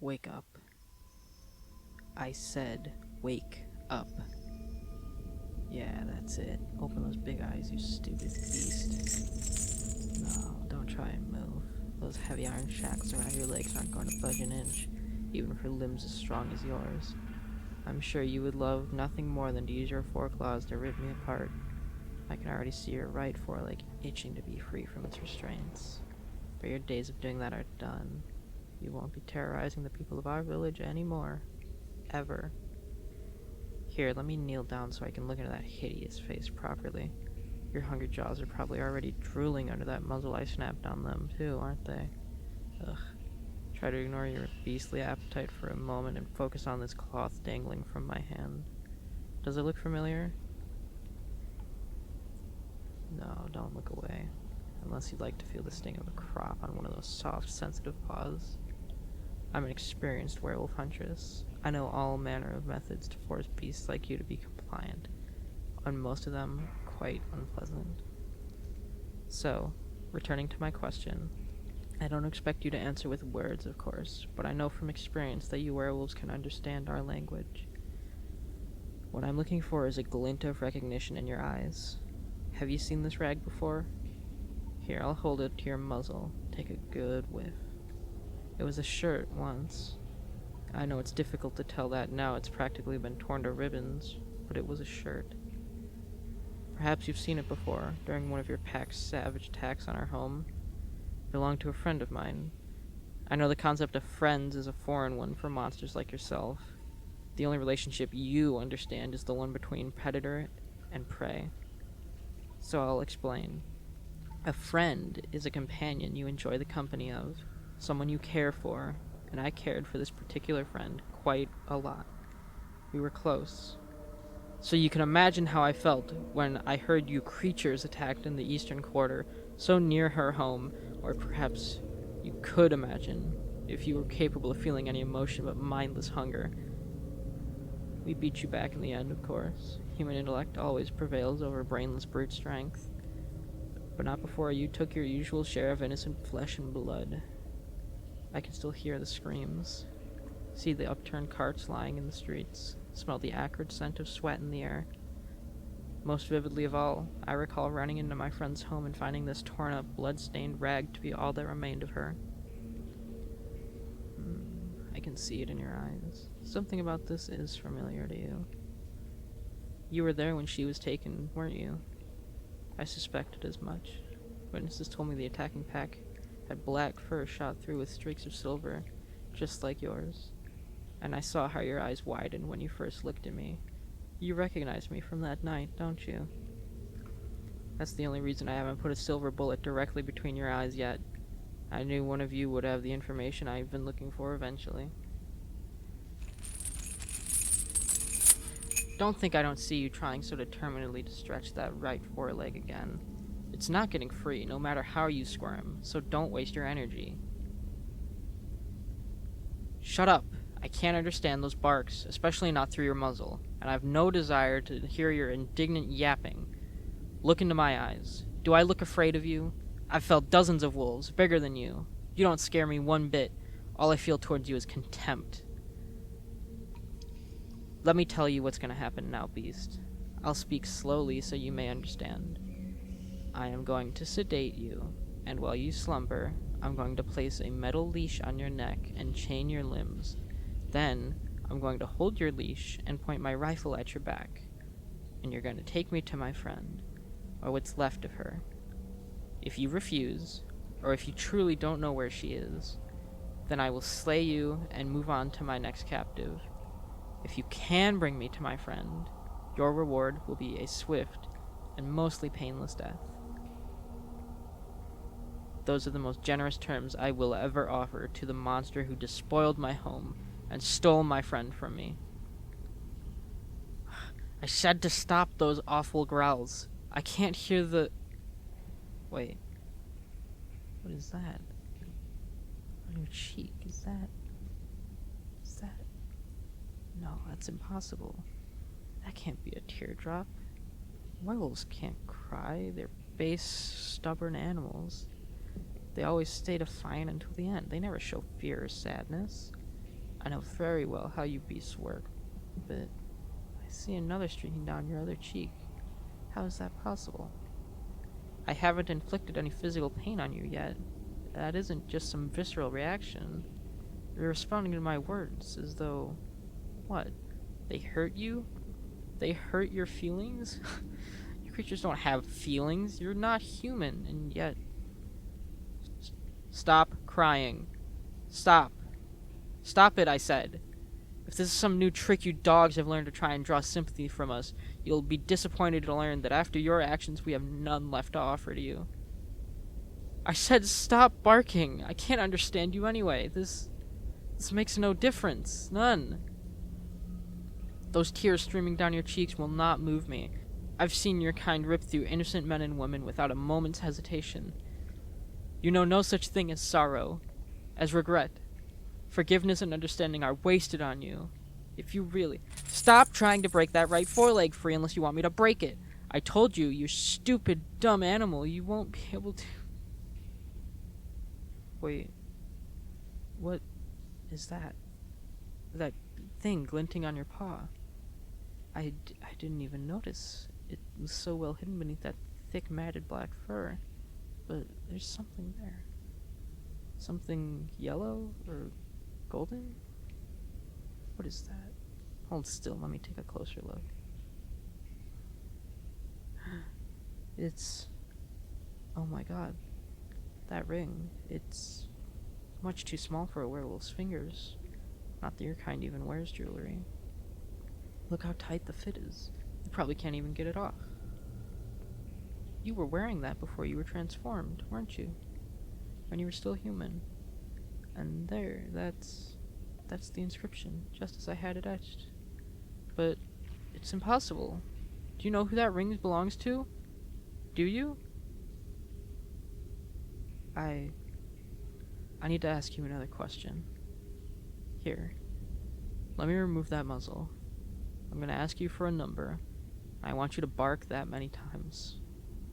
Wake up. I said, wake up. Yeah, that's it. Open those big eyes, you stupid beast. No, don't try and move. Those heavy iron shackles around your legs aren't going to budge an inch, even for limbs as strong as yours. I'm sure you would love nothing more than to use your foreclaws to rip me apart. I can already see your right foreleg itching to be free from its restraints. But your days of doing that are done. You won't be terrorizing the people of our village anymore. Ever. Here, let me kneel down so I can look into that hideous face properly. Your hungry jaws are probably already drooling under that muzzle I snapped on them, too, aren't they? Ugh. Try to ignore your beastly appetite for a moment and focus on this cloth dangling from my hand. Does it look familiar? No, don't look away. Unless you'd like to feel the sting of a crop on one of those soft, sensitive paws. I'm an experienced werewolf huntress. I know all manner of methods to force beasts like you to be compliant, and most of them quite unpleasant. So, returning to my question, I don't expect you to answer with words, of course, but I know from experience that you werewolves can understand our language. What I'm looking for is a glint of recognition in your eyes. Have you seen this rag before? Here, I'll hold it to your muzzle. Take a good whiff. It was a shirt once. I know it's difficult to tell that now, it's practically been torn to ribbons, but it was a shirt. Perhaps you've seen it before, during one of your pack's savage attacks on our home. It belonged to a friend of mine. I know the concept of friends is a foreign one for monsters like yourself. The only relationship you understand is the one between predator and prey. So I'll explain. A friend is a companion you enjoy the company of, someone you care for, and I cared for this particular friend quite a lot. We were close. So you can imagine how I felt when I heard you creatures attacked in the eastern quarter, so near her home, or perhaps you could imagine, if you were capable of feeling any emotion but mindless hunger. We beat you back in the end, of course. Human intellect always prevails over brainless brute strength. But not before you took your usual share of innocent flesh and blood. I can still hear the screams, see the upturned carts lying in the streets, smell the acrid scent of sweat in the air. Most vividly of all, I recall running into my friend's home and finding this torn-up, blood-stained rag to be all that remained of her. I can see it in your eyes. Something about this is familiar to you. You were there when she was taken, weren't you? I suspected as much. Witnesses told me the attacking pack had black fur shot through with streaks of silver, just like yours. And I saw how your eyes widened when you first looked at me. You recognize me from that night, don't you? That's the only reason I haven't put a silver bullet directly between your eyes yet. I knew one of you would have the information I've been looking for eventually. Don't think I don't see you trying so determinedly to stretch that right foreleg again. It's not getting free, no matter how you squirm, so don't waste your energy. Shut up! I can't understand those barks, especially not through your muzzle, and I have no desire to hear your indignant yapping. Look into my eyes. Do I look afraid of you? I've felt dozens of wolves, bigger than you. You don't scare me one bit. All I feel towards you is contempt. Let me tell you what's going to happen now, beast. I'll speak slowly so you may understand. I am going to sedate you, and while you slumber, I'm going to place a metal leash on your neck and chain your limbs. Then, I'm going to hold your leash and point my rifle at your back, and you're going to take me to my friend, or what's left of her. If you refuse, or if you truly don't know where she is, then I will slay you and move on to my next captive. If you can bring me to my friend, your reward will be a swift and mostly painless death. Those are the most generous terms I will ever offer to the monster who despoiled my home and stole my friend from me. I said to stop those awful growls. I can't hear the... Wait. What is that? On your cheek, is that... No, that's impossible. That can't be a teardrop. Werewolves can't cry. They're base, stubborn animals. They always stay defiant until the end. They never show fear or sadness. I know very well how you beasts work, but I see another streaking down your other cheek. How is that possible? I haven't inflicted any physical pain on you yet. That isn't just some visceral reaction. You're responding to my words as though... What? They hurt you? They hurt your feelings? You creatures don't have feelings. You're not human, and yet... Stop crying. Stop. Stop it, I said. If this is some new trick you dogs have learned to try and draw sympathy from us, you'll be disappointed to learn that after your actions we have none left to offer to you. I said stop barking. I can't understand you anyway. This makes no difference. None. Those tears streaming down your cheeks will not move me. I've seen your kind rip through innocent men and women without a moment's hesitation. You know no such thing as sorrow, as regret. Forgiveness and understanding are wasted on you. If you really... Stop trying to break that right foreleg free unless you want me to break it. I told you, you stupid, dumb animal, you won't be able to... Wait. What is that? That thing glinting on your paw? I didn't even notice. It was so well hidden beneath that thick, matted black fur. But there's something there. Something yellow or golden? What is that? Hold still, let me take a closer look. It's... Oh my god. That ring. It's much too small for a werewolf's fingers. Not that your kind even wears jewelry. Look how tight the fit is. You probably can't even get it off. You were wearing that before you were transformed, weren't you? When you were still human. And there, that's the inscription, just as I had it etched. But it's impossible. Do you know who that ring belongs to? Do you? I need to ask you another question. Here. Let me remove that muzzle. I'm gonna ask you for a number. I want you to bark that many times.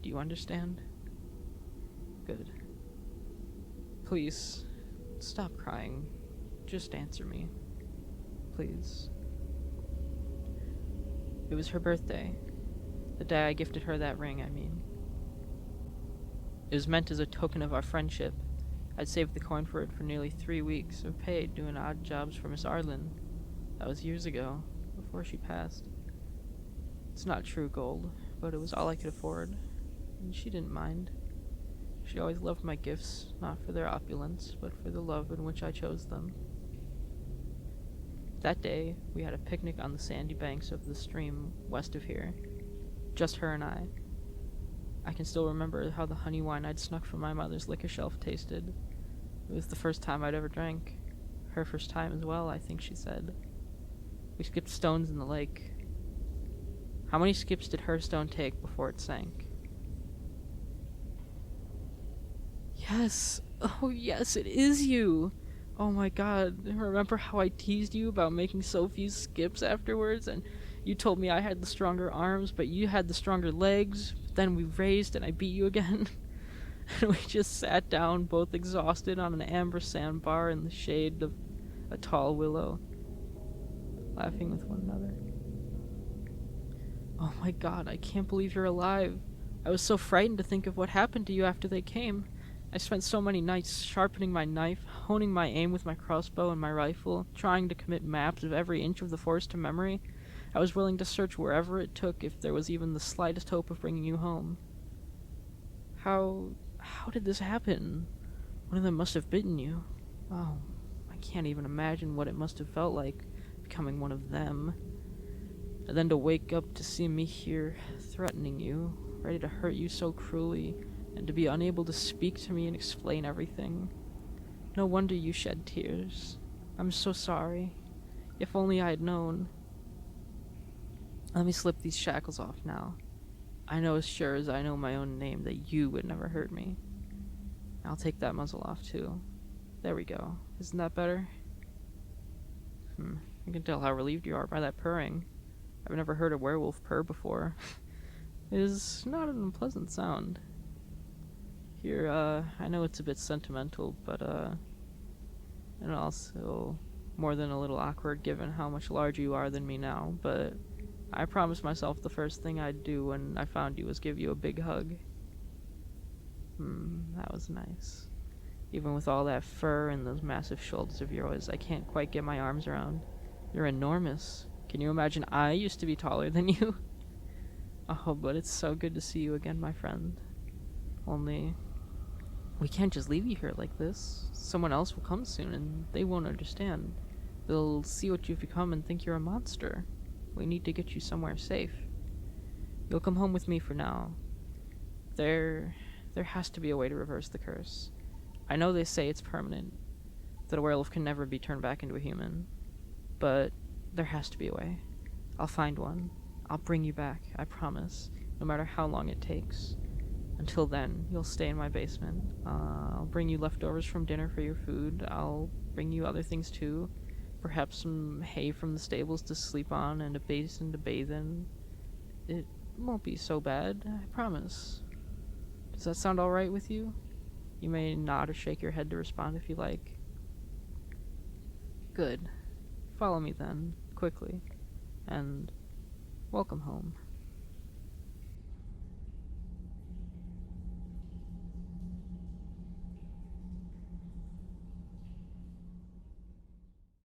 Do you understand? Good. Please, stop crying. Just answer me. Please. It was her birthday. The day I gifted her that ring, I mean. It was meant as a token of our friendship. I'd saved the coin for it for nearly 3 weeks of pay doing odd jobs for Miss Arlen. That was years ago, before she passed. It's not true gold, but it was all I could afford, and she didn't mind. She always loved my gifts, not for their opulence, but for the love in which I chose them. That day, we had a picnic on the sandy banks of the stream west of here. Just her and I. I can still remember how the honey wine I'd snuck from my mother's liquor shelf tasted. It was the first time I'd ever drank. Her first time as well, I think she said. We skipped stones in the lake. How many skips did her stone take before it sank? Yes! Oh yes, it is you! Oh my god, remember how I teased you about making so few skips afterwards, and you told me I had the stronger arms, but you had the stronger legs. Then we raced and I beat you again. And we just sat down, both exhausted, on an amber sandbar in the shade of a tall willow, laughing with one another. Oh my god, I can't believe you're alive. I was so frightened to think of what happened to you after they came. I spent so many nights sharpening my knife, honing my aim with my crossbow and my rifle, trying to commit maps of every inch of the forest to memory. I was willing to search wherever it took if there was even the slightest hope of bringing you home. How did this happen? One of them must have bitten you. Oh, I can't even imagine what it must have felt like, becoming one of them. And then to wake up to see me here, threatening you, ready to hurt you so cruelly, and to be unable to speak to me and explain everything. No wonder you shed tears. I'm so sorry. If only I had known. Let me slip these shackles off now. I know as sure as I know my own name that you would never hurt me. I'll take that muzzle off too. There we go. Isn't that better? I can tell how relieved you are by that purring. I've never heard a werewolf purr before. It is not an unpleasant sound. Here, I know it's a bit sentimental, but, and also, More than a little awkward given how much larger you are than me now, but I promised myself the first thing I'd do when I found you was give you a big hug. That was nice. Even with all that fur and those massive shoulders of yours, I can't quite get my arms around. You're enormous. Can you imagine I used to be taller than you? Oh, but it's so good to see you again, my friend. Only, we can't just leave you here like this. Someone else will come soon, and they won't understand. They'll see what you've become and think you're a monster. We need to get you somewhere safe. You'll come home with me for now. There has to be a way to reverse the curse. I know they say it's permanent, that a werewolf can never be turned back into a human, but there has to be a way. I'll find one. I'll bring you back, I promise, no matter how long it takes. Until then, you'll stay in my basement. I'll bring you leftovers from dinner for your food. I'll bring you other things too. Perhaps some hay from the stables to sleep on and a basin to bathe in. It won't be so bad, I promise. Does that sound alright with you? You may nod or shake your head to respond if you like. Good. Follow me then, quickly. And welcome home.